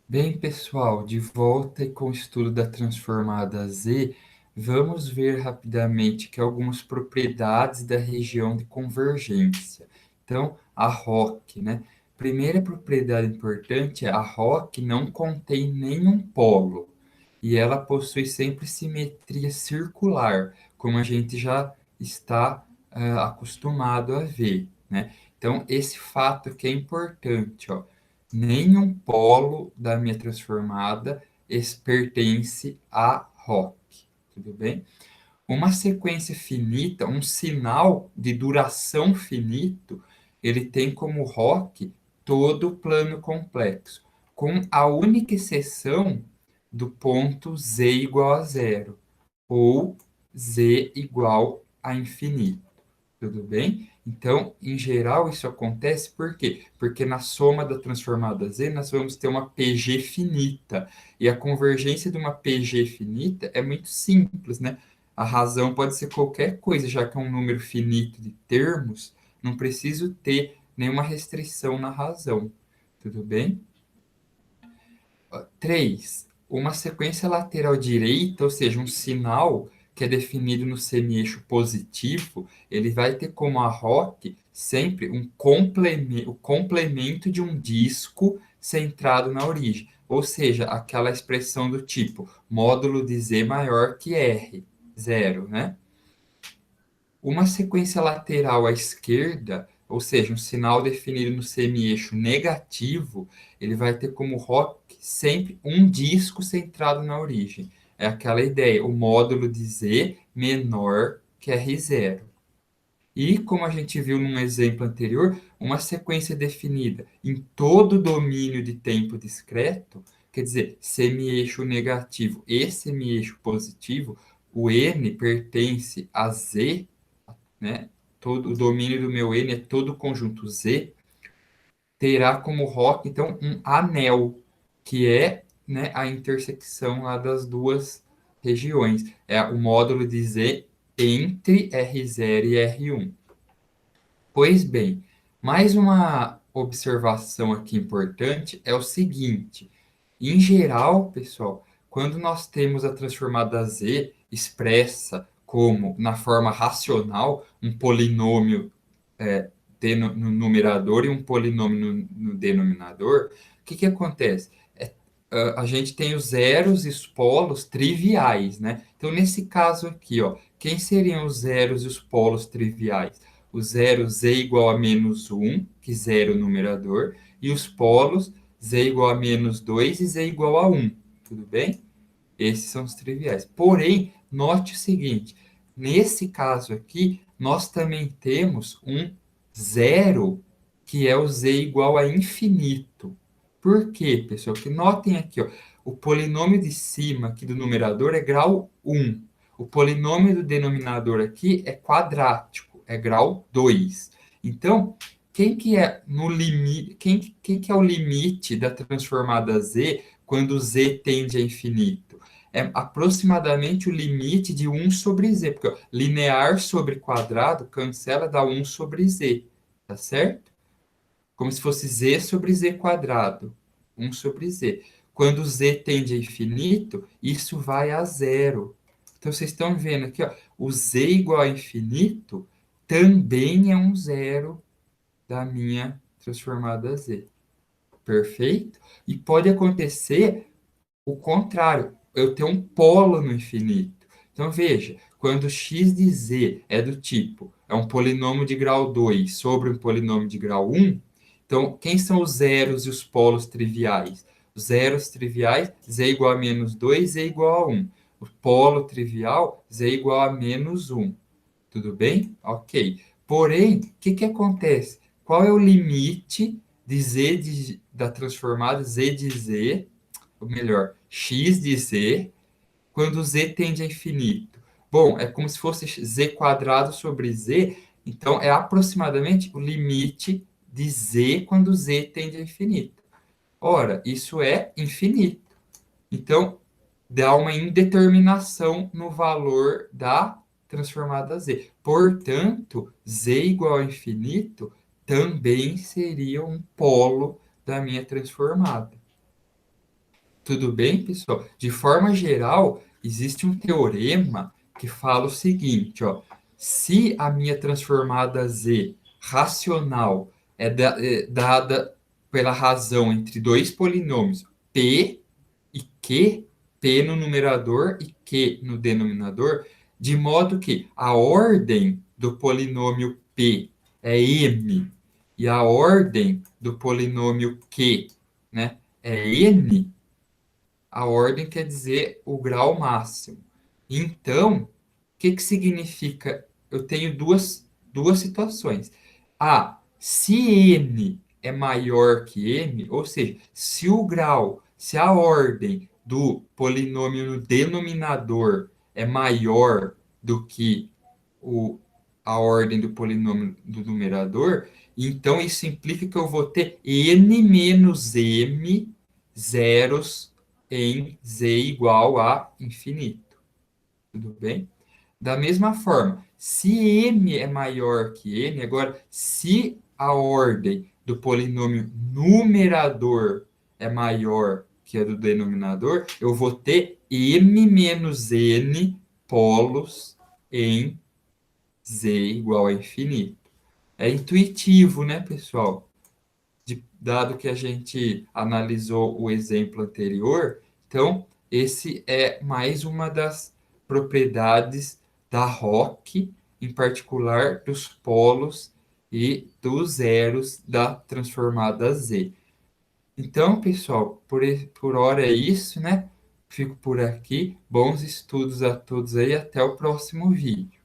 Bem, pessoal, de volta com o estudo da transformada Z, vamos ver rapidamente que algumas propriedades da região de convergência. Então, a ROC, né? Primeira propriedade importante é a ROC não contém nenhum polo e ela possui sempre simetria circular, como a gente já está acostumado a ver, né? Então, esse fato que é importante, ó. Nenhum polo da minha transformada pertence a ROC. Tudo bem? Uma sequência finita, um sinal de duração finito, ele tem como ROC todo o plano complexo, com a única exceção do ponto z igual a zero, ou z igual a infinito. Tudo bem? Então, em geral, isso acontece por quê? Porque na soma da transformada Z, nós vamos ter uma PG finita. E a convergência de uma PG finita é muito simples, né? A razão pode ser qualquer coisa, já que é um número finito de termos, não preciso ter nenhuma restrição na razão. Tudo bem? 3. Uma sequência lateral direita, ou seja, um sinal que é definido no semi-eixo positivo, ele vai ter como a ROC sempre o complemento de um disco centrado na origem. Ou seja, aquela expressão do tipo módulo de Z maior que R, zero, né? Uma sequência lateral à esquerda, ou seja, um sinal definido no semi-eixo negativo, ele vai ter como ROC sempre um disco centrado na origem. É aquela ideia, o módulo de Z menor que R0. E, como a gente viu num exemplo anterior, uma sequência definida em todo o domínio de tempo discreto, quer dizer, semi-eixo negativo e semi-eixo positivo, o N pertence a Z, né? Todo o domínio do meu N é todo o conjunto Z, terá como ROC, então, um anel, que é, né, a intersecção lá das duas regiões. É o módulo de Z entre R0 e R1. Pois bem, mais uma observação aqui importante é o seguinte: em geral, pessoal, quando nós temos a transformada Z expressa como, na forma racional, um polinômio no numerador e um polinômio no denominador, o que que acontece? A gente tem os zeros e os polos triviais, né? Então, nesse caso aqui, ó, quem seriam os zeros e os polos triviais? O zero, z igual a menos um, que zero é o numerador, e os polos, z igual a menos 2 e z igual a um. Tudo bem? Esses são os triviais. Porém, note o seguinte: nesse caso aqui, nós também temos um zero, que é o z igual a infinito. Por quê, pessoal? Que notem aqui, ó, o polinômio de cima aqui do numerador é grau um. O polinômio do denominador aqui é quadrático, é grau 2. Então, quem que é no limite, quem que é o limite da transformada z quando z tende a infinito? É aproximadamente o limite de um sobre z, porque ó, linear sobre quadrado cancela, dá um sobre z, tá certo? Como se fosse z sobre z quadrado, um sobre z. Quando z tende a infinito, isso vai a zero. Então, vocês estão vendo aqui, ó, o z igual a infinito também é um zero da minha transformada z. Perfeito? E pode acontecer o contrário, eu tenho um polo no infinito. Então, veja, quando x de z é do tipo, é um polinômio de grau 2 sobre um polinômio de grau um. Então, quem são os zeros e os polos triviais? Os zeros triviais, z igual a menos 2, z igual a um. O polo trivial, z igual a menos um. Tudo bem? Ok. Porém, o que que acontece? Qual é o limite de da transformada z de z, ou melhor, x de z, quando z tende a infinito? Bom, é como se fosse z quadrado sobre z, então é aproximadamente o limite de z quando z tende a infinito. Ora, isso é infinito. Então, dá uma indeterminação no valor da transformada z. Portanto, z igual a infinito também seria um polo da minha transformada. Tudo bem, pessoal? De forma geral, existe um teorema que fala o seguinte, ó, se a minha transformada Z racional é dada pela razão entre dois polinômios P e Q, P no numerador e Q no denominador, de modo que a ordem do polinômio P é M e a ordem do polinômio Q, né, é N, a ordem quer dizer o grau máximo. Então, o que que significa? Eu tenho duas situações. Se n é maior que m, ou seja, se a ordem do polinômio no denominador é maior do que o, a ordem do polinômio do numerador, então isso implica que eu vou ter n menos m zeros em z igual a infinito. Tudo bem? Da mesma forma, se m é maior que n, agora, se a ordem do polinômio numerador é maior que a do denominador, eu vou ter m menos n polos em z igual a infinito. É intuitivo, né, pessoal? Dado que a gente analisou o exemplo anterior, então esse é mais uma das propriedades da ROC, em particular dos polos e dos zeros da transformada Z. Então, pessoal, por hora é isso, né? Fico por aqui. Bons estudos a todos aí. Até o próximo vídeo.